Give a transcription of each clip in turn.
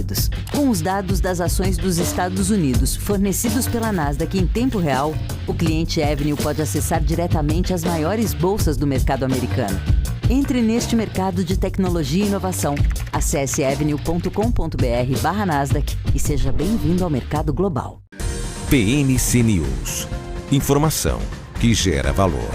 Unidos. Com os dados das ações dos Estados Unidos fornecidos pela Nasdaq em tempo real, o cliente Avenue pode acessar diretamente as maiores bolsas do mercado americano. Entre neste mercado de tecnologia e inovação. Acesse avenue.com.br/Nasdaq e seja bem-vindo ao mercado global. PNC News. Informação que gera valor.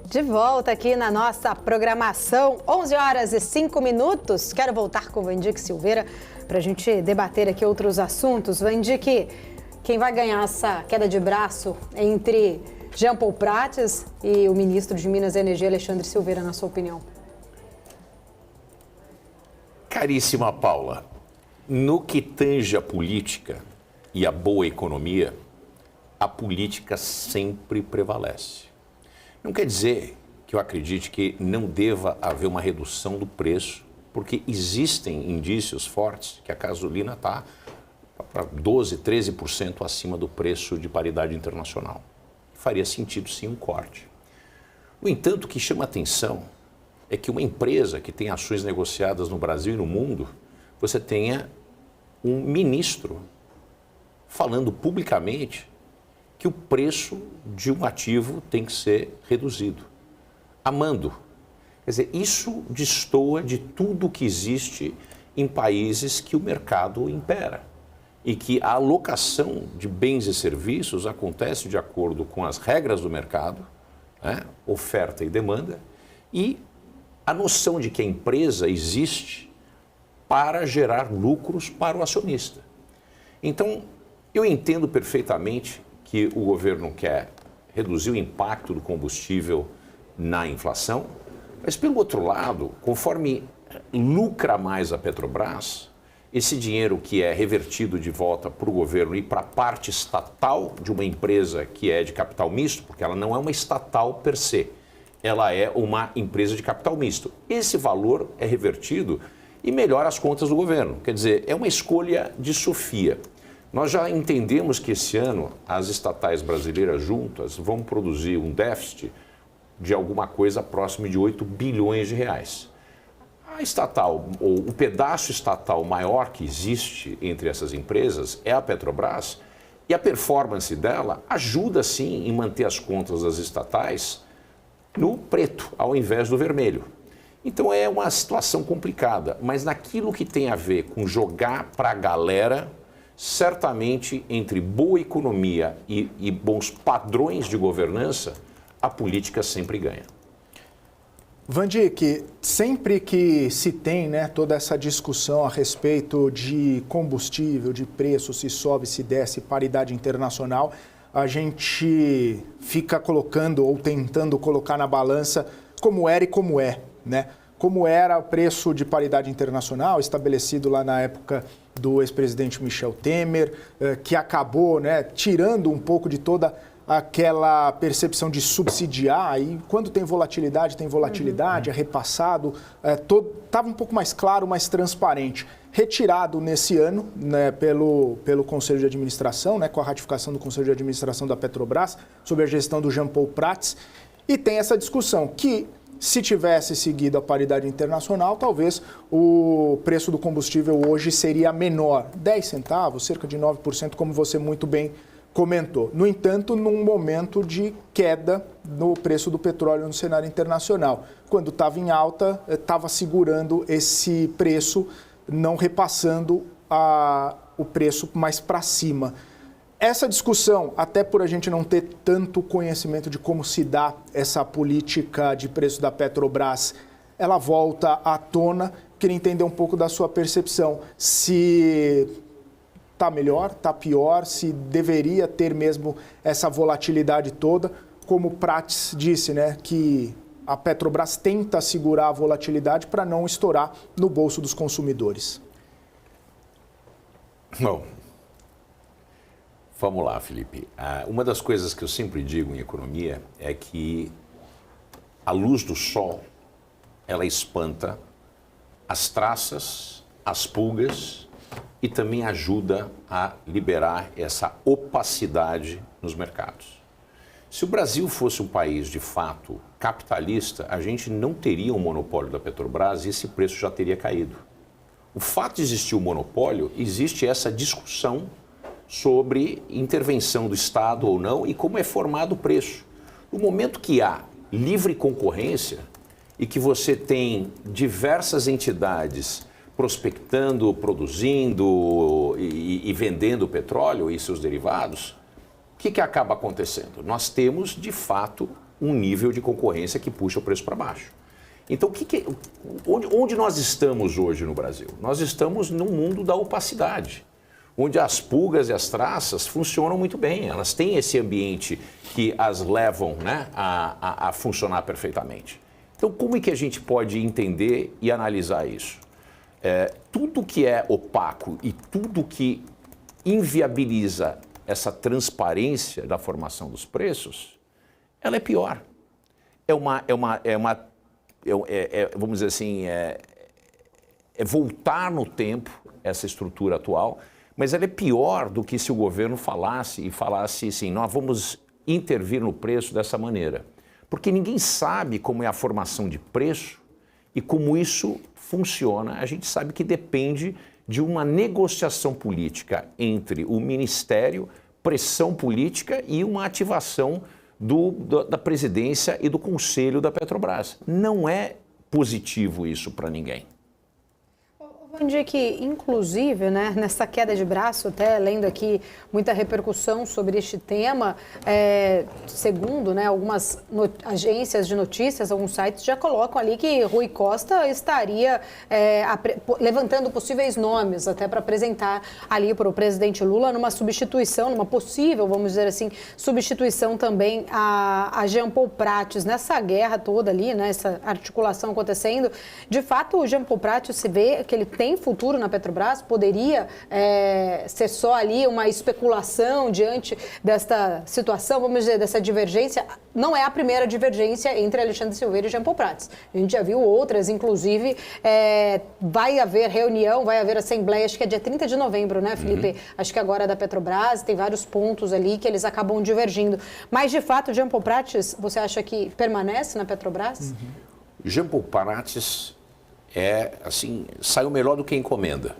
De volta aqui na nossa programação, 11 horas e 5 minutos. Quero voltar com o Vandique Silveira para a gente debater aqui outros assuntos. Vandique, quem vai ganhar essa queda de braço entre Jean Paul Prates e o ministro de Minas e Energia, Alexandre Silveira, na sua opinião? Caríssima Paula, no que tange a política e a boa economia, a política sempre prevalece. Não quer dizer que eu acredite que não deva haver uma redução do preço, porque existem indícios fortes que a gasolina está para 12%, 13% acima do preço de paridade internacional. Faria sentido sim um corte. No entanto, o que chama atenção é que uma empresa que tem ações negociadas no Brasil e no mundo, você tenha um ministro falando publicamente que o preço de um ativo tem que ser reduzido. Amando. Quer dizer, isso destoa de tudo que existe em países que o mercado impera e que a alocação de bens e serviços acontece de acordo com as regras do mercado, né? Oferta e demanda, e a noção de que a empresa existe para gerar lucros para o acionista. Então, eu entendo perfeitamente que o governo quer reduzir o impacto do combustível na inflação, mas, pelo outro lado, conforme lucra mais a Petrobras, esse dinheiro que é revertido de volta para o governo e para a parte estatal de uma empresa que é de capital misto, porque ela não é uma estatal per se, ela é uma empresa de capital misto. Esse valor é revertido e melhora as contas do governo. Quer dizer, é uma escolha de Sofia. Nós já entendemos que esse ano as estatais brasileiras juntas vão produzir um déficit de alguma coisa próximo de 8 bilhões de reais. A estatal, ou o pedaço estatal maior que existe entre essas empresas é a Petrobras, e a performance dela ajuda sim em manter as contas das estatais no preto, ao invés do vermelho. Então é uma situação complicada, mas naquilo que tem a ver com jogar para a galera, certamente, entre boa economia e bons padrões de governança, a política sempre ganha. Vandique, sempre que se tem, né, toda essa discussão a respeito de combustível, de preço, se sobe, se desce, paridade internacional, a gente fica colocando ou tentando colocar na balança como era e como é, né? Como era o preço de paridade internacional estabelecido lá na época do ex-presidente Michel Temer, que acabou, né, tirando um pouco de toda aquela percepção de subsidiar, e quando tem volatilidade, é repassado, estava um pouco mais claro, mais transparente. Retirado nesse ano, né, pelo Conselho de Administração, né, com a ratificação do Conselho de Administração da Petrobras, sob a gestão do Jean Paul Prates, e tem essa discussão que, se tivesse seguido a paridade internacional, talvez o preço do combustível hoje seria menor, 10 centavos, cerca de 9%, como você muito bem comentou. No entanto, num momento de queda no preço do petróleo no cenário internacional. Quando estava em alta, estava segurando esse preço, não repassando o preço mais para cima. Essa discussão, até por a gente não ter tanto conhecimento de como se dá essa política de preço da Petrobras, ela volta à tona. Queria entender um pouco da sua percepção, se está melhor, está pior, se deveria ter mesmo essa volatilidade toda. Como o Prates disse, né, que a Petrobras tenta segurar a volatilidade para não estourar no bolso dos consumidores. Bom, vamos lá, Felipe. Uma das coisas que eu sempre digo em economia é que a luz do sol, ela espanta as traças, as pulgas e também ajuda a liberar essa opacidade nos mercados. Se o Brasil fosse um país de fato capitalista, a gente não teria um monopólio da Petrobras e esse preço já teria caído. O fato de existir o monopólio, existe essa discussão sobre intervenção do Estado ou não e como é formado o preço. No momento que há livre concorrência e que você tem diversas entidades prospectando, produzindo e vendendo petróleo e seus derivados, o que acaba acontecendo? Nós temos, de fato, um nível de concorrência que puxa o preço para baixo. Então, onde nós estamos hoje no Brasil? Nós estamos num mundo da opacidade, onde as pulgas e as traças funcionam muito bem. Elas têm esse ambiente que as levam, né, a funcionar perfeitamente. Então, como é que a gente pode entender e analisar isso? Tudo que é opaco e tudo que inviabiliza essa transparência da formação dos preços, ela é pior. Vamos dizer assim, é voltar no tempo essa estrutura atual, mas ela é pior do que se o governo falasse assim, nós vamos intervir no preço dessa maneira. Porque ninguém sabe como é a formação de preço e como isso funciona. A gente sabe que depende de uma negociação política entre o Ministério, pressão política e uma ativação da presidência e do Conselho da Petrobras. Não é positivo isso para ninguém. Que, inclusive, né, nessa queda de braço, até lendo aqui muita repercussão sobre este tema, segundo, né, algumas agências de notícias, alguns sites já colocam ali que Rui Costa estaria levantando possíveis nomes até para apresentar ali para o presidente Lula numa substituição, numa possível, vamos dizer assim, substituição também a Jean Paul Prates. Nessa guerra toda ali, né, essa articulação acontecendo, de fato o Jean Paul Prates se vê que ele tem futuro na Petrobras? Poderia ser só ali uma especulação diante desta situação, vamos dizer, dessa divergência? Não é a primeira divergência entre Alexandre Silveira e Jean Paul Prates. A gente já viu outras, inclusive, vai haver reunião, vai haver assembleia, acho que é dia 30 de novembro, né, Felipe? Uhum. Acho que agora é da Petrobras, tem vários pontos ali que eles acabam divergindo. Mas, de fato, Jean Paul Prates, você acha que permanece na Petrobras? Uhum. Jean Paul Prates assim, saiu melhor do que encomenda.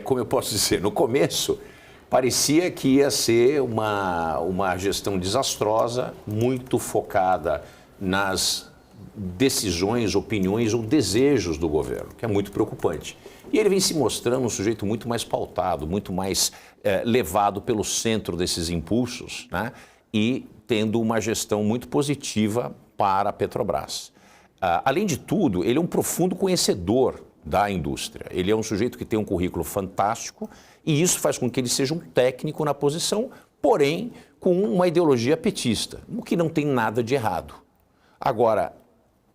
Como eu posso dizer, no começo parecia que ia ser uma gestão desastrosa, muito focada nas decisões, opiniões ou desejos do governo, que é muito preocupante. E ele vem se mostrando um sujeito muito mais pautado, muito mais levado pelo centro desses impulsos, né? E tendo uma gestão muito positiva para a Petrobras. Além de tudo, ele é um profundo conhecedor da indústria. Ele é um sujeito que tem um currículo fantástico e isso faz com que ele seja um técnico na posição, porém com uma ideologia petista, o que não tem nada de errado. Agora,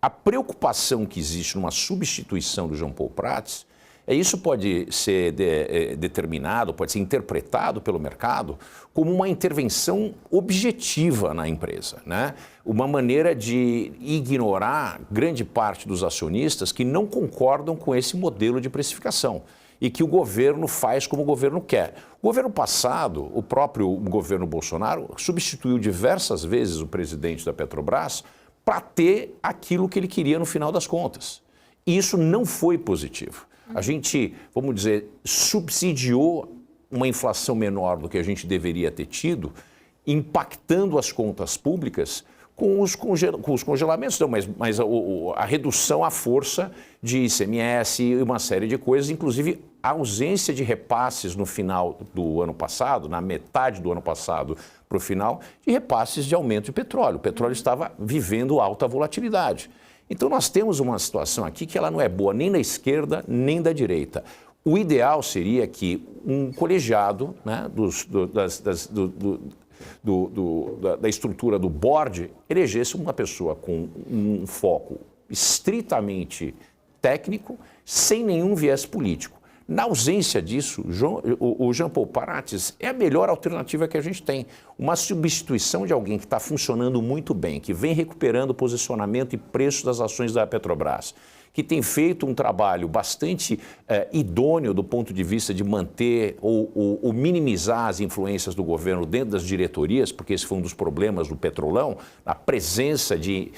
a preocupação que existe numa substituição do Jean Paul Prates, isso pode ser determinado, pode ser interpretado pelo mercado como uma intervenção objetiva na empresa, né? Uma maneira de ignorar grande parte dos acionistas que não concordam com esse modelo de precificação e que o governo faz como o governo quer. O governo passado, o próprio governo Bolsonaro, substituiu diversas vezes o presidente da Petrobras para ter aquilo que ele queria no final das contas. E isso não foi positivo. A gente, vamos dizer, subsidiou uma inflação menor do que a gente deveria ter tido, impactando as contas públicas com os congelamentos, não, mas a redução à força de ICMS e uma série de coisas, inclusive a ausência de repasses no final do ano passado, na metade do ano passado para o final, de repasses de aumento de petróleo. O petróleo estava vivendo alta volatilidade. Então, nós temos uma situação aqui que ela não é boa nem da esquerda, nem da direita. O ideal seria que um colegiado, né, da estrutura do board elegesse uma pessoa com um foco estritamente técnico, sem nenhum viés político. Na ausência disso, o Jean Paul Prates é a melhor alternativa que a gente tem. Uma substituição de alguém que está funcionando muito bem, que vem recuperando o posicionamento e preço das ações da Petrobras que tem feito um trabalho bastante idôneo do ponto de vista de manter ou minimizar as influências do governo dentro das diretorias, porque esse foi um dos problemas do Petrolão, a presença de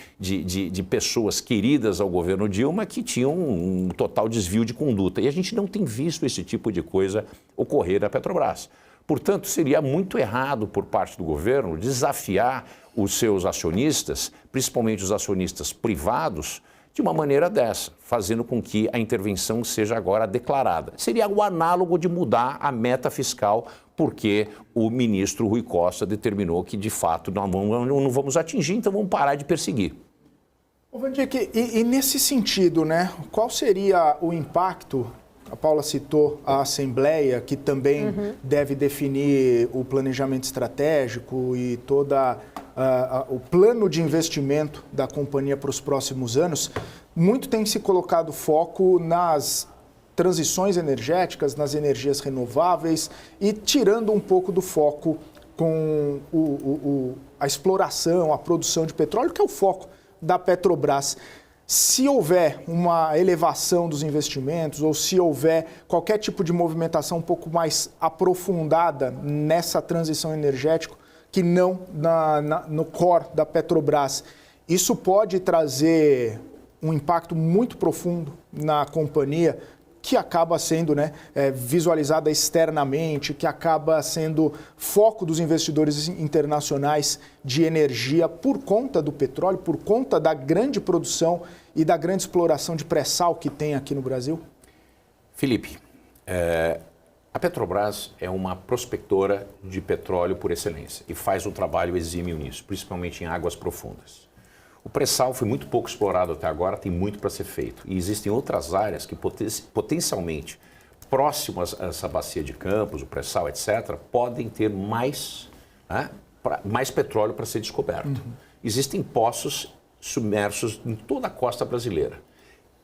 pessoas queridas ao governo Dilma que tinham um total desvio de conduta. E a gente não tem visto esse tipo de coisa ocorrer na Petrobras. Portanto, seria muito errado por parte do governo desafiar os seus acionistas, principalmente os acionistas privados, de uma maneira dessa, fazendo com que a intervenção seja agora declarada. Seria o análogo de mudar a meta fiscal, porque o ministro Rui Costa determinou que, de fato, não vamos atingir, então vamos parar de perseguir. Ô, Vandick, e nesse sentido, né, qual seria o impacto? A Paula citou a Assembleia, que também deve definir o planejamento estratégico e toda o plano de investimento da companhia para os próximos anos. Muito tem se colocado foco nas transições energéticas, nas energias renováveis e tirando um pouco do foco com a exploração, a produção de petróleo, que é o foco da Petrobras. Se houver uma elevação dos investimentos ou se houver qualquer tipo de movimentação um pouco mais aprofundada nessa transição energética, que não no core da Petrobras, isso pode trazer um impacto muito profundo na companhia, que acaba sendo, né, visualizada externamente, que acaba sendo foco dos investidores internacionais de energia por conta do petróleo, por conta da grande produção e da grande exploração de pré-sal que tem aqui no Brasil? Felipe, a Petrobras é uma prospectora de petróleo por excelência e faz um trabalho exímio nisso, principalmente em águas profundas. O pré-sal foi muito pouco explorado até agora, tem muito para ser feito. E existem outras áreas que potencialmente próximas a essa bacia de Campos, o pré-sal, etc., podem ter mais petróleo para ser descoberto. Existem poços submersos em toda a costa brasileira.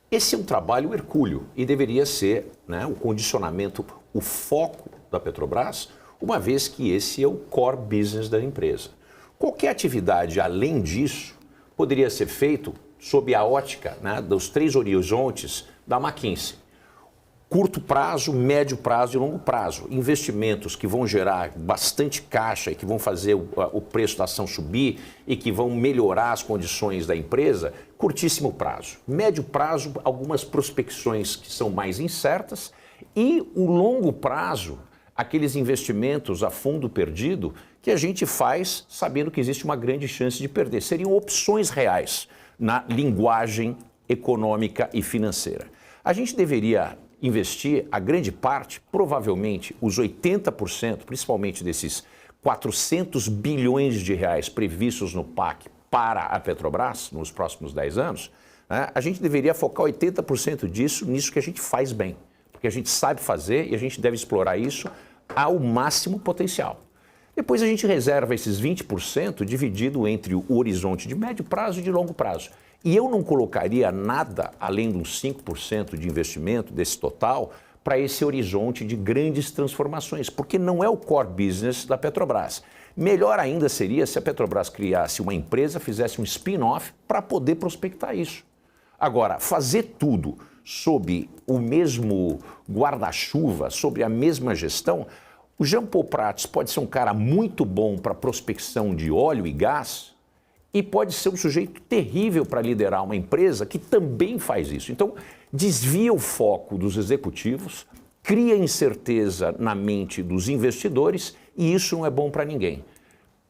Esse é um trabalho hercúleo e deveria ser, né, o condicionamento, o foco da Petrobras, uma vez que esse é o core business da empresa. Qualquer atividade além disso poderia ser feito sob a ótica, né, dos 3 horizontes da McKinsey. Curto prazo, médio prazo e longo prazo. Investimentos que vão gerar bastante caixa e que vão fazer o preço da ação subir e que vão melhorar as condições da empresa, curtíssimo prazo. Médio prazo, algumas prospecções que são mais incertas e o longo prazo, aqueles investimentos a fundo perdido que a gente faz sabendo que existe uma grande chance de perder. Seriam opções reais na linguagem econômica e financeira. A gente deveria investir a grande parte, provavelmente os 80%, principalmente desses 400 bilhões de reais previstos no PAC para a Petrobras nos próximos 10 anos, né, a gente deveria focar 80% nisso que a gente faz bem, porque a gente sabe fazer e a gente deve explorar isso ao máximo potencial. Depois a gente reserva esses 20% dividido entre o horizonte de médio prazo e de longo prazo. E eu não colocaria nada além de uns 5% de investimento desse total para esse horizonte de grandes transformações, porque não é o core business da Petrobras. Melhor ainda seria se a Petrobras criasse uma empresa, fizesse um spin-off para poder prospectar isso. Agora, fazer tudo sob o mesmo guarda-chuva, sobre a mesma gestão, o Jean Paul Prats pode ser um cara muito bom para prospecção de óleo e gás e pode ser um sujeito terrível para liderar uma empresa que também faz isso. Então, desvia o foco dos executivos, cria incerteza na mente dos investidores e isso não é bom para ninguém.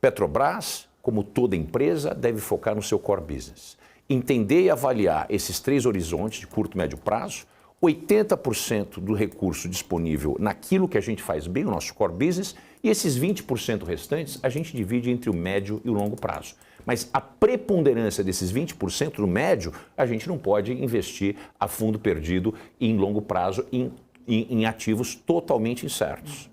Petrobras, como toda empresa, deve focar no seu core business. Entender e avaliar esses 3 horizontes de curto e médio prazo, 80% do recurso disponível naquilo que a gente faz bem, o nosso core business, e esses 20% restantes a gente divide entre o médio e o longo prazo. Mas a preponderância desses 20% do médio, a gente não pode investir a fundo perdido em longo prazo em ativos totalmente incertos.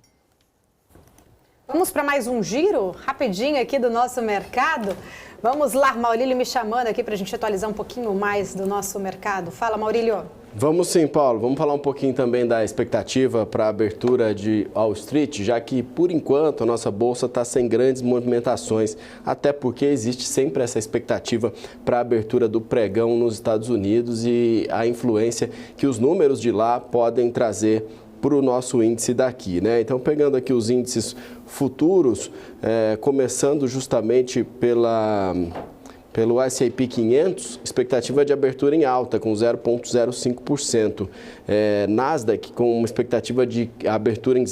Vamos para mais um giro rapidinho aqui do nosso mercado? Vamos lá, Maurílio me chamando aqui para a gente atualizar um pouquinho mais do nosso mercado. Fala, Maurílio. Vamos sim, Paulo. Vamos falar um pouquinho também da expectativa para a abertura de Wall Street, já que, por enquanto, a nossa bolsa está sem grandes movimentações, até porque existe sempre essa expectativa para a abertura do pregão nos Estados Unidos e a influência que os números de lá podem trazer para o nosso índice daqui, né? Então, pegando aqui os índices futuros, começando justamente pelo S&P 500, expectativa de abertura em alta, com 0,05%. Nasdaq, com uma expectativa de abertura em